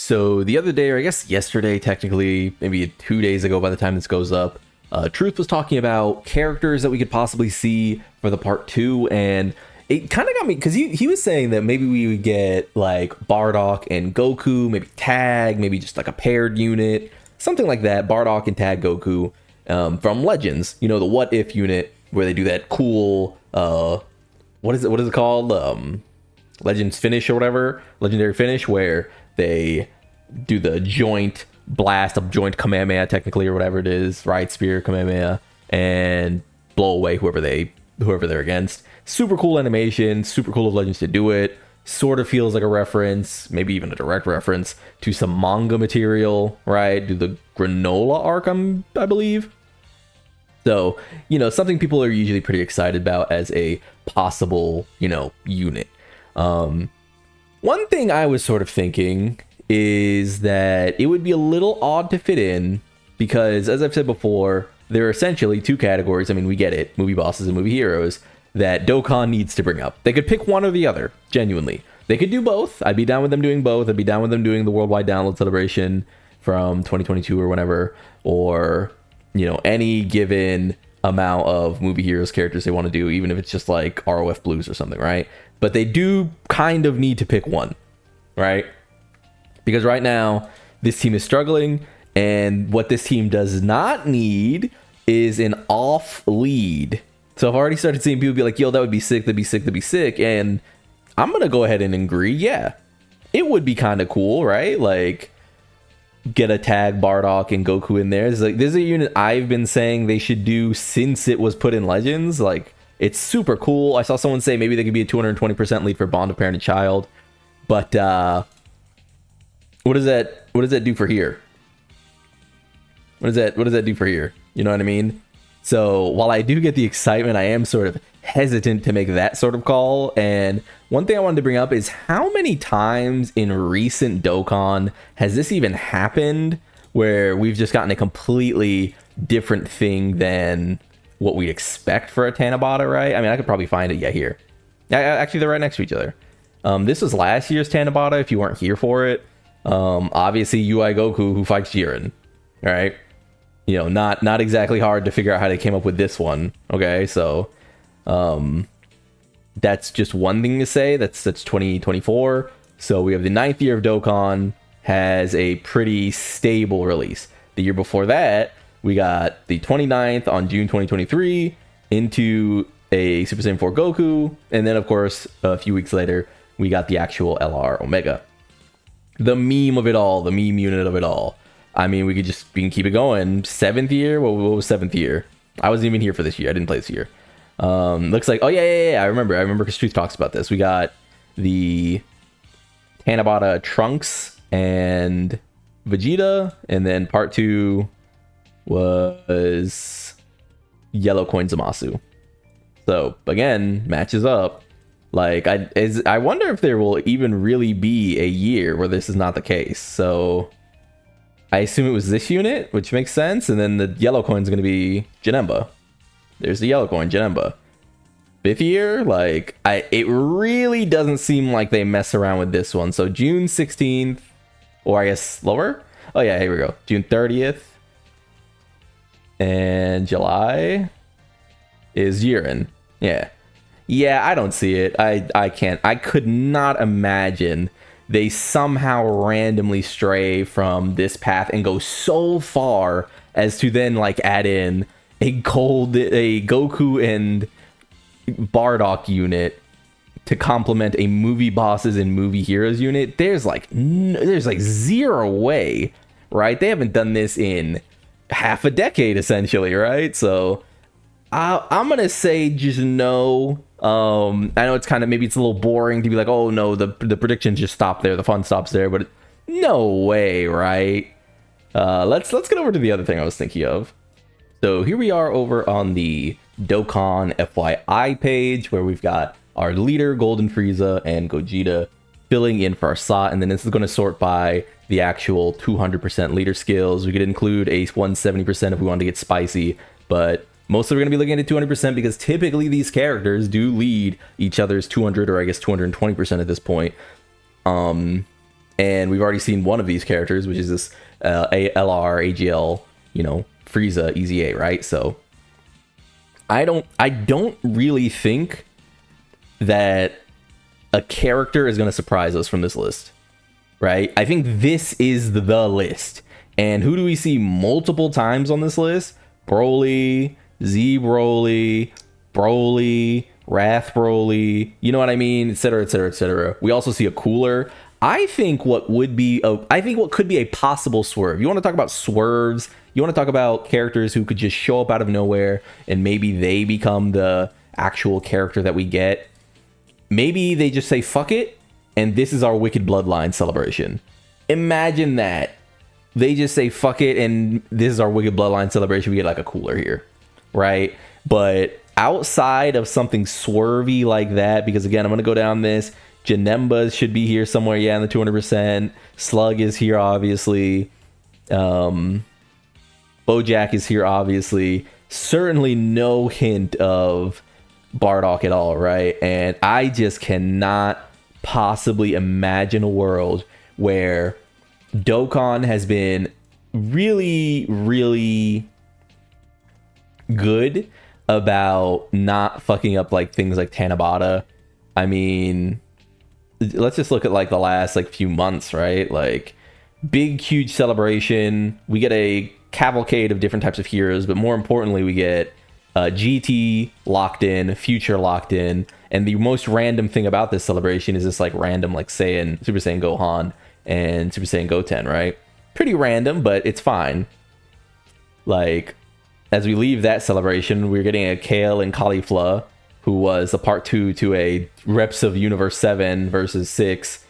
So the other day, or I guess yesterday, technically, maybe 2 days ago by the time this goes up, Truth was talking about characters that we could possibly see for the part two, and it kind of got me because he was saying that maybe we would get like Bardock and Goku, maybe tag, maybe just like a paired unit, something like that. Bardock and tag Goku from Legends, you know, the What If unit where they do that cool what is it called, Legends finish or whatever, legendary finish, where they do the joint blast of joint Kamehameha technically, or whatever it is, right? Spear Kamehameha, and blow away whoever they're against. Super cool animation, super cool of Legends to do it. Sort of feels like a reference, maybe even a direct reference to some manga material, right? Do the Granola arc, I believe. So, you know, something people are usually pretty excited about as a possible, you know, unit. One thing I was sort of thinking is that it would be a little odd to fit in because, as I've said before, there are essentially two categories. I mean, we get it, movie bosses and movie heroes, that Dokkan needs to bring up. They could pick one or the other, genuinely. They could do both. I'd be down with them doing both. I'd be down with them doing the worldwide download celebration from 2022 or whenever, or, you know, any given amount of movie heroes characters they want to do, even if it's just like ROF Blues or something, right? But they do kind of need to pick one, right? Because right now, this team is struggling, and what this team does not need is an off lead. So I've already started seeing people be like, yo, that would be sick, that'd be sick, that'd be sick. And I'm going to go ahead and agree, yeah. It would be kind of cool, right? Like, get a tag Bardock and Goku in there. It's like, there's a unit I've been saying they should do since it was put in Legends. Like, it's super cool. I saw someone say maybe they could be a 220% lead for Bond of Parent and Child. But what does that do for here? What does that do for here? You know what I mean? So while I do get the excitement, I am sort of hesitant to make that sort of call. And one thing I wanted to bring up is how many times in recent Dokkan has this even happened where we've just gotten a completely different thing than what we expect for a Tanabata, right? I mean, I could probably find it, yeah, here. Actually, they're right next to each other. This was last year's Tanabata, if you weren't here for it. Obviously, UI Goku, who fights Jiren, right? You know, not exactly hard to figure out how they came up with this one, okay? So, that's just one thing to say. That's 2024. So we have the 9th year of Dokkan has a pretty stable release. The year before that, we got the 29th on June 2023 into a Super Saiyan 4 Goku. And then, of course, a few weeks later, we got the actual LR Omega. The meme of it all, the meme unit of it all. I mean, we can keep it going. 7th year? What was 7th year? I wasn't even here for this year. I didn't play this year. Looks like, oh yeah. I remember because Truth talks about this. We got the Tanabata Trunks and Vegeta, and then part 2 was Yellow Coin Zamasu. So again, matches up. Like, I wonder if there will even really be a year where this is not the case. So I assume it was this unit, which makes sense, and then the yellow coin is going to be Janemba. There's the yellow coin, Janemba. 5th year, like, it really doesn't seem like they mess around with this one. So June 16th, or I guess lower. Oh yeah, here we go. June 30th. And July is Jiren. Yeah. Yeah, I don't see it. I can't. I could not imagine they somehow randomly stray from this path and go so far as to then like add in a Goku and Bardock unit to complement a movie bosses and movie heroes unit. There's like zero way, right? They haven't done this in half a decade essentially, right? So I'm gonna say just no. I know it's kind of, maybe it's a little boring to be like, oh no, the predictions just stop there, the fun stops there, but no way, right? Let's get over to the other thing I was thinking of. So here we are over on the Dokkan FYI page, where we've got our leader, Golden Frieza, and Gogeta filling in for our slot, and then this is going to sort by the actual 200% leader skills. We could include a 170% if we wanted to get spicy, but mostly we're going to be looking at 200% because typically these characters do lead each other's 200, or I guess 220% at this point. And we've already seen one of these characters, which is this LR AGL, Frieza Easy A, right? So I don't really think that a character is going to surprise us from this list, right? I think this is the list. And who do we see multiple times on this list? Broly, Z Broly, Broly, Wrath Broly, you know what I mean, etc., etc., etc. We also see a cooler. I think what could be a possible swerve. You want to talk about swerves? You want to talk about characters who could just show up out of nowhere and maybe they become the actual character that we get. Maybe they just say fuck it, and this is our Wicked Bloodline celebration. Imagine that. They just say fuck it, and this is our Wicked Bloodline celebration. We get like a cooler here, right? But outside of something swervy like that, because again, I'm going to go down this. Janemba should be here somewhere, yeah, in the 200%. Slug is here, obviously. Bojack is here, obviously. Certainly no hint of Bardock at all, right? And I just cannot possibly imagine a world where Dokkan has been really, really good about not fucking up like things like Tanabata. I mean, let's just look at like the last like few months, right? Like big, huge celebration. We get a cavalcade of different types of heroes, but more importantly, we get GT locked in, Future locked in, and the most random thing about this celebration is this like random like Super Saiyan Gohan and Super Saiyan Goten, right? Pretty random, but it's fine. Like, as we leave that celebration, we're getting a Kale and Caulifla, who was a part 2 to a Reps of Universe 7 versus 6,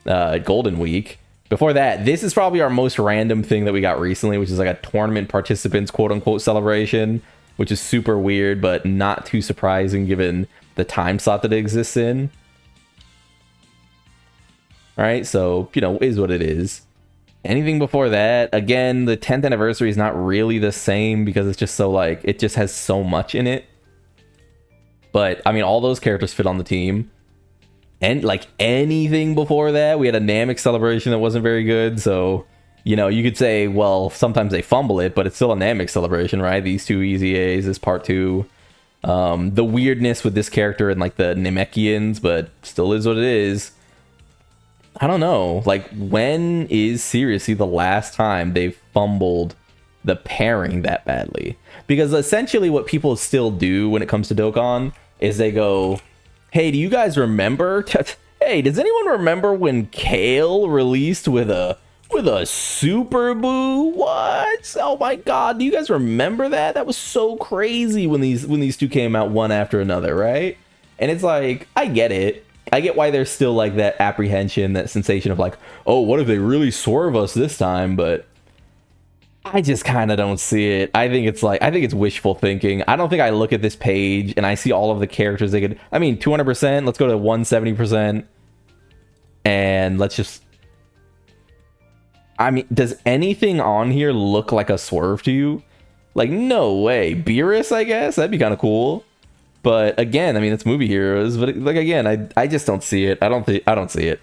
Golden Week. Before that, this is probably our most random thing that we got recently, which is like a tournament participants quote-unquote celebration, which is super weird, but not too surprising given the time slot that it exists in. All right, so, is what it is. Anything before that, again, the 10th anniversary is not really the same because it's just so, like, it just has so much in it. But, I mean, all those characters fit on the team. And, like, anything before that, we had a Namek celebration that wasn't very good, so, you could say, well, sometimes they fumble it, but it's still a Namek celebration, right? These two Easy A's, this part 2. The weirdness with this character and, like, the Namekians, but still is what it is. I don't know, like, when is seriously the last time they've fumbled the pairing that badly? Because essentially what people still do when it comes to Dokkan is they go, hey, do you guys remember? Hey, does anyone remember when Kale released with a Super Boo? What? Oh my god, do you guys remember that? That was so crazy when these two came out one after another, right? And it's like, I get it. I get why there's still like that apprehension, that sensation of like, oh, what if they really swerve us this time? But I just kind of don't see it. I think it's wishful thinking. I don't think I look at this page and I see all of the characters they could. I mean, 200%. Let's go to 170%, and let's just. I mean, does anything on here look like a swerve to you? Like, no way. Beerus, I guess that'd be kind of cool. But again, I mean, it's movie heroes. But like again, I just don't see it. I don't see it.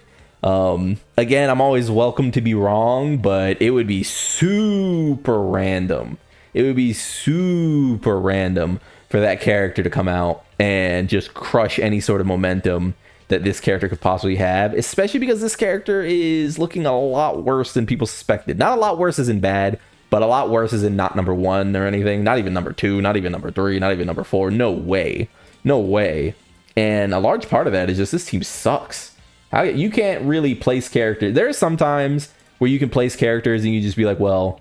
Again, I'm always welcome to be wrong, but it would be super random. It would be super random for that character to come out and just crush any sort of momentum that this character could possibly have, especially because this character is looking a lot worse than people suspected. Not a lot worse as in bad, but a lot worse as in not number 1 or anything. Not even number 2, not even number 3, not even number 4. No way. No way. And a large part of that is just this team sucks. You can't really place characters. There are some times where you can place characters and you just be like, well,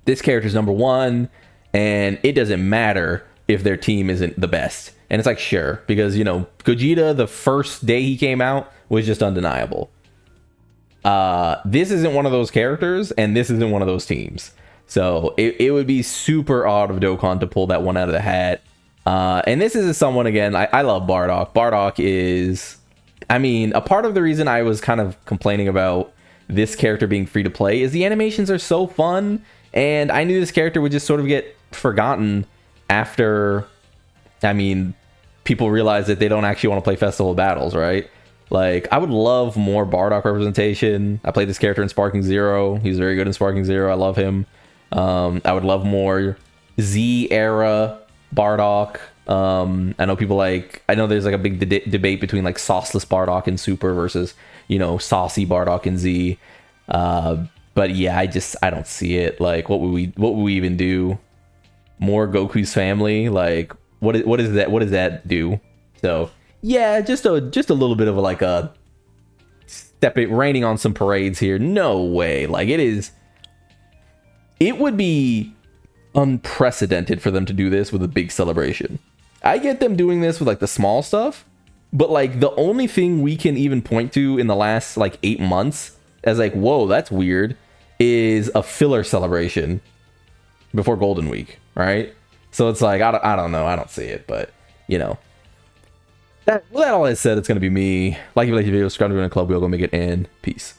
this character's number 1, and it doesn't matter if their team isn't the best. And it's like, sure, because, Gogeta, the first day he came out, was just undeniable. This isn't one of those characters, and this isn't one of those teams. So it would be super odd of Dokkan to pull that one out of the hat. And this is someone, again, I love Bardock. Bardock is, I mean, a part of the reason I was kind of complaining about this character being free to play is the animations are so fun, and I knew this character would just sort of get forgotten after, I mean, people realize that they don't actually want to play Festival of Battles, right? Like, I would love more Bardock representation. I played this character in Sparking Zero. He's very good in Sparking Zero. I love him. I would love more Z era Bardock. I know people like, I know there's like a big debate between like sauceless Bardock in Super versus, you know, saucy Bardock in Z. But yeah, I don't see it. Like, what would we even do? More Goku's family? Like, what is that? What does that do? So yeah, just a little bit of like a raining on some parades here. No way. Like, it would be unprecedented for them to do this with a big celebration. I get them doing this with like the small stuff, but like the only thing we can even point to in the last like 8 months as like, whoa, that's weird, is a filler celebration before Golden Week, right? So it's like, I don't know, I don't see it, but you know. That all I said, it's gonna be me. Like if you like the video, subscribe to the club, we'll go make it, and peace.